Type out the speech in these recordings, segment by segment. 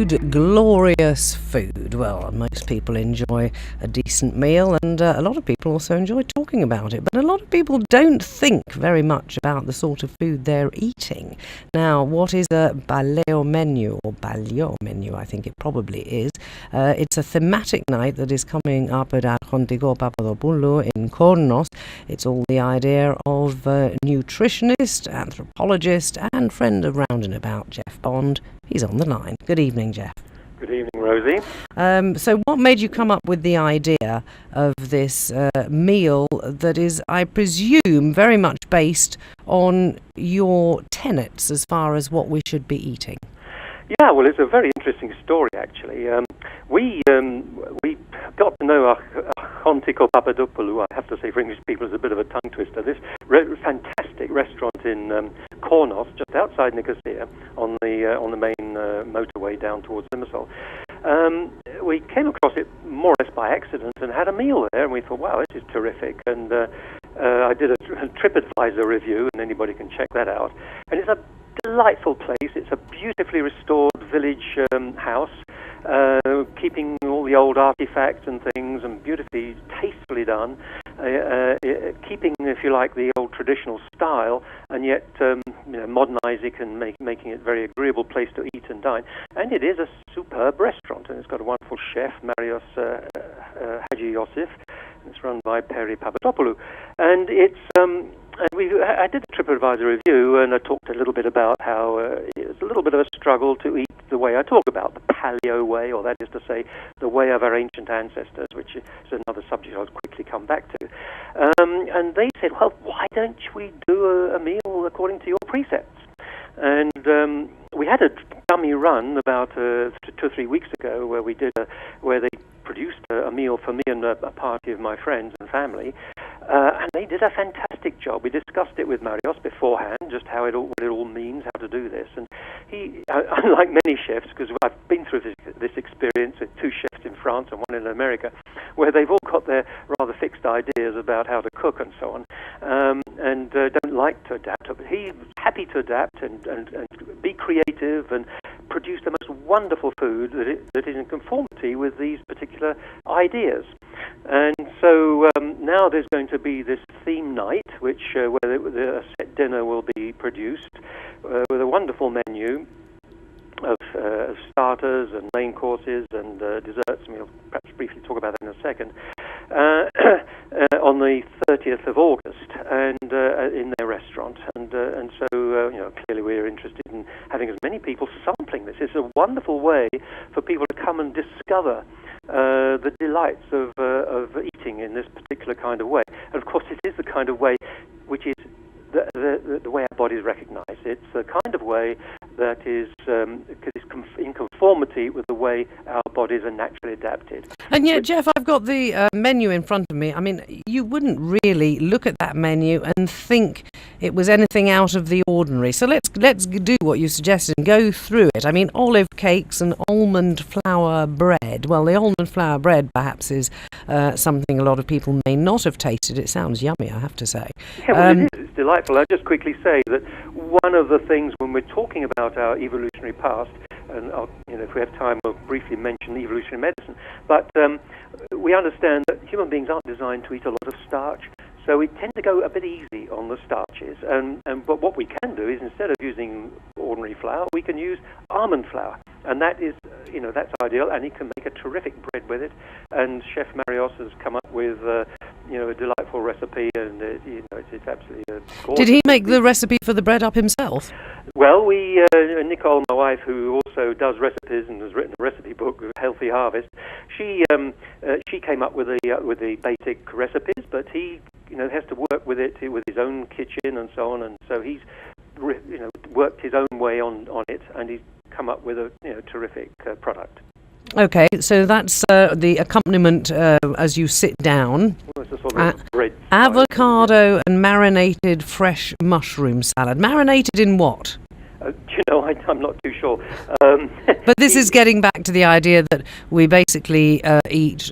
Food, glorious food. Well, most people enjoy a decent meal, and a lot of people also enjoy talking about it. But a lot of people don't think very much about the sort of food they're eating. Now, what is a Paleo menu, or Paleo menu, I think it probably is. It's a thematic night that is coming up at Geoff Papadopoulou in Kornos. It's all the idea of nutritionist, anthropologist, and friend of Round and About, Geoff Bond. He's on the line. Good evening, Geoff. Good evening, Rosie. So what made you come up with the idea of this meal that is, I presume, very much based on your tenets as far as what we should be eating? Yeah, well, it's a very interesting story, actually. We got to know Geoff Papadopoulou, I have to say, for English people, is a bit of a tongue twister. This fantastic restaurant in Kornos, just outside Nicosia, on the main motorway down towards Limassol. We came across it more or less by accident and had a meal there, and we thought, wow, this is terrific. And I did a TripAdvisor review, and anybody can check that out. And it's a delightful place. It's a beautifully restored village house, keeping all the old artifacts and things, and beautifully, tastefully done, keeping, if you like, the old traditional style, and yet modernize it and making it a very agreeable place to eat and dine. And it is a superb restaurant, and it's got a wonderful chef, Marios Haji Yosef. It's run by Peri Papadopoulou, and it's I did a TripAdvisor review, and I talked a little bit about how it's a little bit of a struggle to eat the way I talk about, the paleo way, or that is to say, the way of our ancient ancestors, which is another subject I'll quickly come back to. And they said, well, why don't we do a meal according to your precepts? And we had a dummy run about 2 or 3 weeks ago where they produced a meal for me and a party of my friends and family, and they did a fantastic job. We discussed it with Marios beforehand, just what it all means, how to do this. And he, unlike many chefs, because I've been through this experience with 2 chefs in France and 1 in America, where they've all got their rather fixed ideas about how to cook and so on, and don't like to adapt. But he's happy to adapt and be creative and produce the most wonderful food that is in conformity with these particular ideas. And so now there's going to be this theme night, where a set dinner will be produced with a wonderful menu of starters and main courses and desserts. And we'll perhaps briefly talk about that in a second. On the 30th of August, and in their restaurant, and so clearly we're interested in having as many people sampling this. It's a wonderful way for people to come and discover the delights of eating in this particular kind of way. And of course, it is the kind of way which is the way our bodies recognise. It's the kind of way that is in conformity with the way our bodies are naturally adapted. And yet, Geoff, I've got the menu in front of me. I mean, you wouldn't really look at that menu and think it was anything out of the ordinary. So let's do what you suggested and go through it. I mean, olive cakes and almond flour bread. Well, the almond flour bread perhaps is something a lot of people may not have tasted. It sounds yummy, I have to say. Yeah, well, it is. It's delightful. I'll just quickly say that one of the things when we're talking about our evolutionary past, and if we have time, we'll briefly mention evolutionary medicine, but we understand that human beings aren't designed to eat a lot of starch, so we tend to go a bit easy on the starches. But what we can do is, instead of using ordinary flour, we can use almond flour, and that is, that's ideal, and you can make a terrific bread with it. And Chef Marios has come up with a delightful recipe, and it's absolutely gorgeous. Did he make the recipe for the bread up himself? Well, Nicole, my wife, who also does recipes and has written a recipe book, Healthy Harvest, she came up with the basic recipes, but he has to work with it with his own kitchen and so on, and so he's worked his own way on it, and he's come up with a terrific product. Okay, so that's the accompaniment as you sit down. Well, it's a sort of bread avocado and marinated fresh mushroom salad. Marinated in what? I'm not too sure. But this is getting back to the idea that we basically eat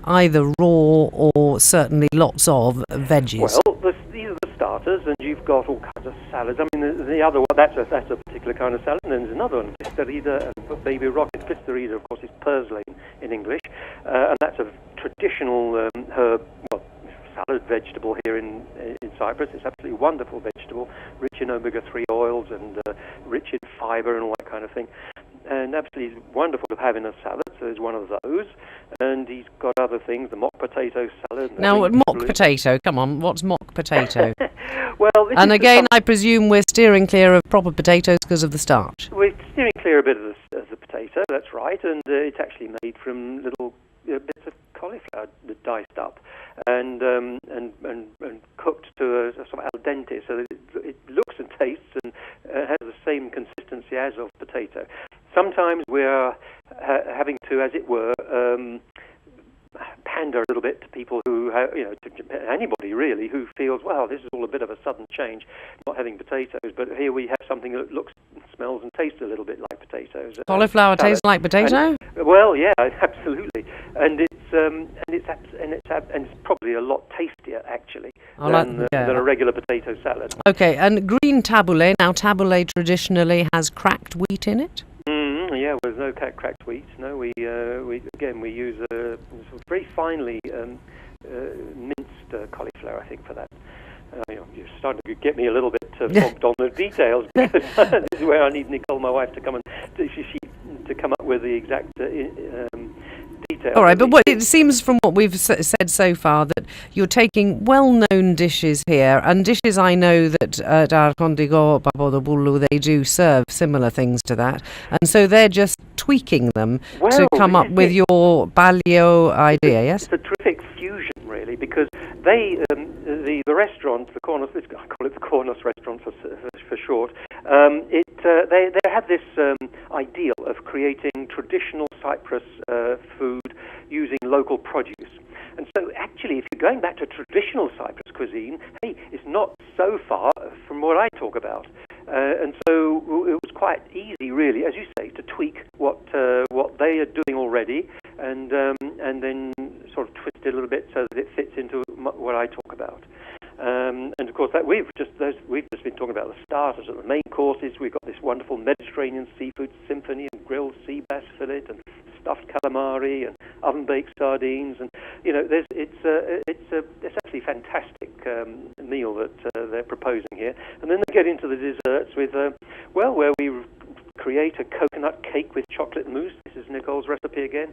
either raw or certainly lots of veggies. Well, these are the starters, and you've got all kinds of salads. I mean, the other one, that's a particular kind of salad, and then there's another one, pistarida and baby rocket. pasteurizza, of course, is purslane in English, and that's a traditional herb, well, salad vegetable here in Cyprus. It's absolutely wonderful vegetable, rich in omega-3 oils and rich in fibre and all that kind of thing. And absolutely wonderful to have in a salad, so there's one of those. And he's got other things, the mock potato salad. Now, mock potato, come on, what's mock potato? Well, and again, I presume we're steering clear of proper potatoes because of the starch. We're steering clear a bit of the potato, that's right, and it's actually made from little bits of cauliflower diced up and cooked to a sort of al dente, so that it looks and tastes and has the same consistency as of potato. Sometimes we're having to, as it were, pander a little bit to people who, to anybody really, who feels, well, this is all a bit of a sudden change, not having potatoes, but here we have something that looks, smells and tastes a little bit like potatoes. Cauliflower tastes like potato? Well, yeah, absolutely, and it's probably a lot tastier actually than a regular potato salad. Okay, and green tabbouleh. Now, tabbouleh traditionally has cracked wheat in it. Yeah, well, there's no cracked wheat. No, we use a sort of very finely minced cauliflower, I think, for that. You're starting to get me a little bit fogged on the details. This is where I need Nicole, my wife, to come to come up with the exact details. All right, but it seems from what we've said so far that you're taking well-known dishes here, and dishes I know that at Arkondigo Papadopoulou they do serve similar things to that, and so they're just tweaking them to come up with your paleo idea. Yes, it's a terrific fusion, really, because they the restaurant, the Kornos, I call it the Kornos restaurant for short. They have this ideal of creating traditional Cyprus food using local produce. And so actually, if you're going back to traditional Cyprus cuisine, hey, it's not so far from what I talk about. And so it was quite easy, really, as you say, to tweak what they are doing already, and then sort of twist it a little bit so that it fits into what I talk about. And of course, that we've just been talking about the starters and the main courses. We've got this wonderful Mediterranean seafood symphony and grilled sea bass fillet and stuffed calamari and oven-baked sardines, and it's actually a fantastic meal that they're proposing here. And then they get into the desserts with where we create a coconut cake with chocolate mousse. This is Nicole's recipe again.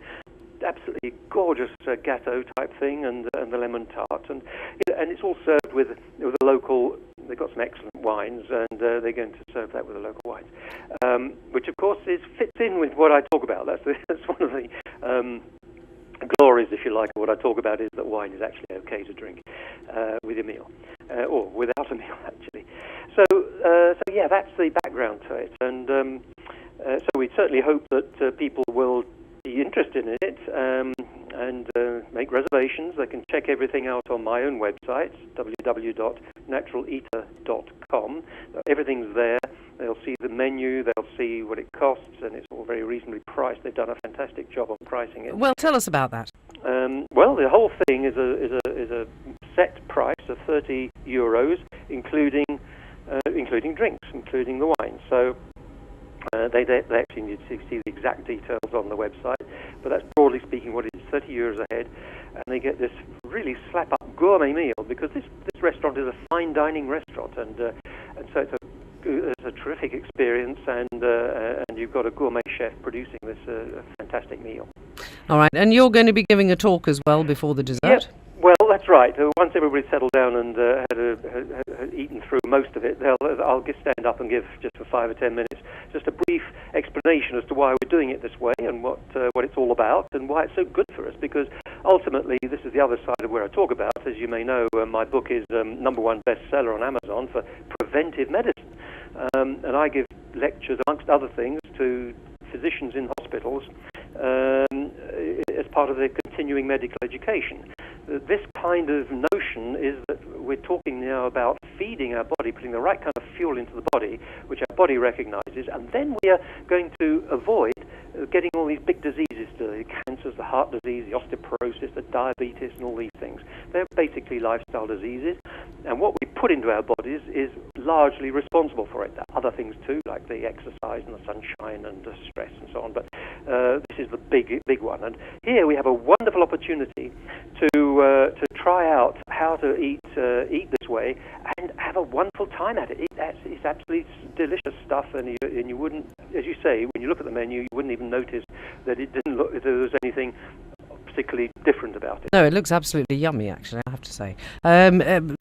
Absolutely gorgeous gâteau type thing, and the lemon tart, and it's all served with a local. They've got some excellent wines, and they're going to serve that with the local wines, which of course fits in with what I talk about. That's one of the glories, if you like, of what I talk about, is that wine is actually okay to drink with a meal, or without a meal actually. So yeah, that's the background to it, and so we certainly hope that people will be interested in it and make reservations. They can check everything out on my own website, www.naturaleater.com. Everything's there. They'll see the menu, they'll see what it costs, and it's all very reasonably priced. They've done a fantastic job on pricing it. Well, tell us about that. Well, the whole thing is a set price of €30, including drinks, including the wine. So they actually need to see the exact details on the website, but that's broadly speaking what it is, €30 a head, and they get this really slap-up gourmet meal, because this restaurant is a fine dining restaurant, and so it's a terrific experience, and you've got a gourmet chef producing this fantastic meal. All right, and you're going to be giving a talk as well before the dessert? Yep. Well, that's right. Once everybody's settled down and had eaten through most of it, I'll just stand up and give, just for 5 or 10 minutes, just a brief explanation as to why we're doing it this way, and what it's all about, and why it's so good for us. Because ultimately, this is the other side of where I talk about. As you may know, my book is #1 bestseller on Amazon for preventive medicine, and I give lectures, amongst other things, to physicians in hospitals as part of their continuing medical education. This kind of notion is that we're talking now about feeding our body, putting the right kind of fuel into the body, which our body recognizes, and then we are going to avoid getting all these big diseases, the cancers, the heart disease, the osteoporosis, the diabetes, and all these things. They're basically lifestyle diseases, and what we put into our bodies is largely responsible for it. There are other things too, like the exercise and the sunshine and the stress and so on, but big one. And here we have a wonderful opportunity to try out how to eat this way and have a wonderful time at it. It's absolutely delicious stuff, and you wouldn't, as you say, when you look at the menu, you wouldn't even notice that it didn't look that there was anything particularly different about it. No, it looks absolutely yummy, actually, I have to say.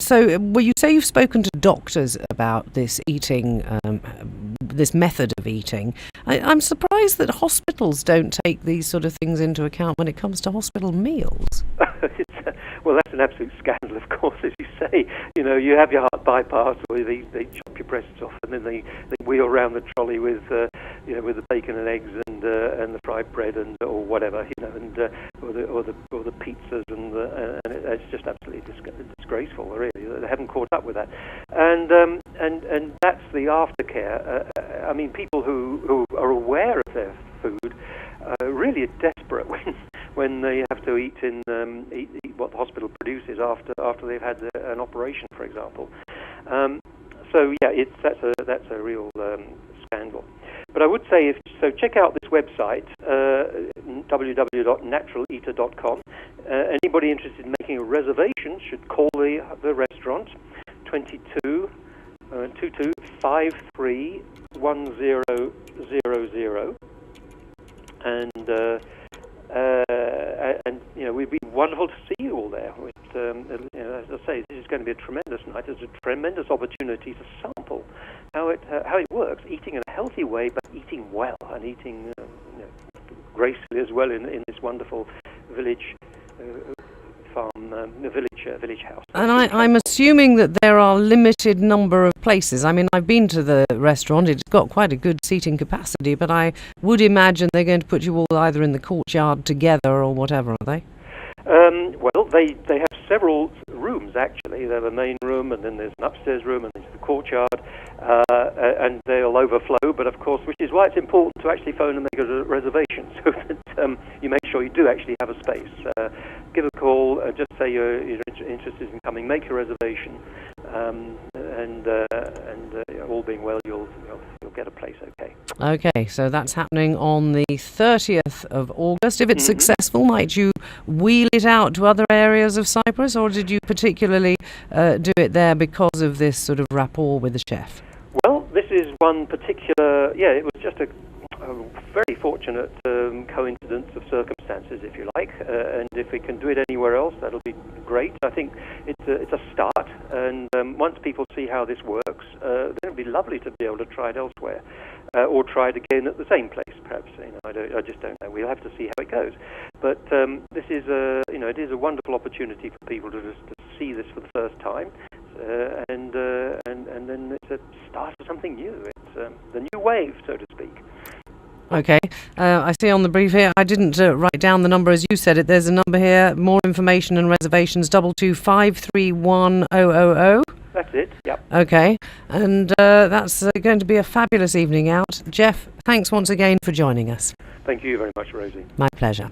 So, well, you say you've spoken to doctors about this eating, this method of eating. I'm surprised that hospitals don't take these sort of things into account when it comes to hospital meals. Well, that's an absolute scandal, of course, as you say. You know, you have your heart bypass, where they chop your breasts off, and then they wheel around the trolley with the bacon and eggs and the fried bread and or whatever, and or the pizzas and it's just absolutely disgraceful, really. They haven't caught up with that, and that's the aftercare. I mean, people who are aware of their food really are desperate when they have to eat what the hospital produces after they've had an operation, for example. So yeah, that's a real scandal. But I would say, check out this website, www.naturaleater.com. Anybody interested in making a reservation should call the restaurant 2253 1000, and we'd be wonderful to see you all there. As I say, this is going to be a tremendous night. It's a tremendous opportunity to sample how it works, eating in a healthy way, but eating well and eating gracefully as well in this wonderful village village house. And I'm assuming that there are limited number of places. I mean, I've been to the restaurant. It's got quite a good seating capacity, but I would imagine they're going to put you all either in the courtyard together or whatever, are they? Well, they have several rooms, actually. They have a main room, and then there's an upstairs room, and there's the courtyard, and they'll overflow, but of course, which is why it's important to actually phone and make a reservation, so that you make sure you do actually have a space. Give a call, just say you're interested in coming, make your reservation, and all being well, you'll get a place, okay. Okay, so that's happening on the 30th of August. If it's successful, might you wheel it out to other areas of Cyprus, or did you particularly do it there because of this sort of rapport with the chef? Well, this is one particular, it was just a very fortunate coincidence of circumstances, if you like, and if we can do it anywhere else, that'll be great. I think it's a start, and once people see how this works, then it'll be lovely to be able to try it elsewhere, or try it again at the same place, perhaps. I just don't know. We'll have to see how it goes. But this is it is a wonderful opportunity for people to see this for the first time. And then it's a start of something new. It's the new wave, so to speak. Okay, I see on the brief here, I didn't write down the number as you said it. There's a number here, more information and reservations, 22531 000. That's it, yep. Okay, and that's going to be a fabulous evening out. Geoff, thanks once again for joining us. Thank you very much, Rosie. My pleasure.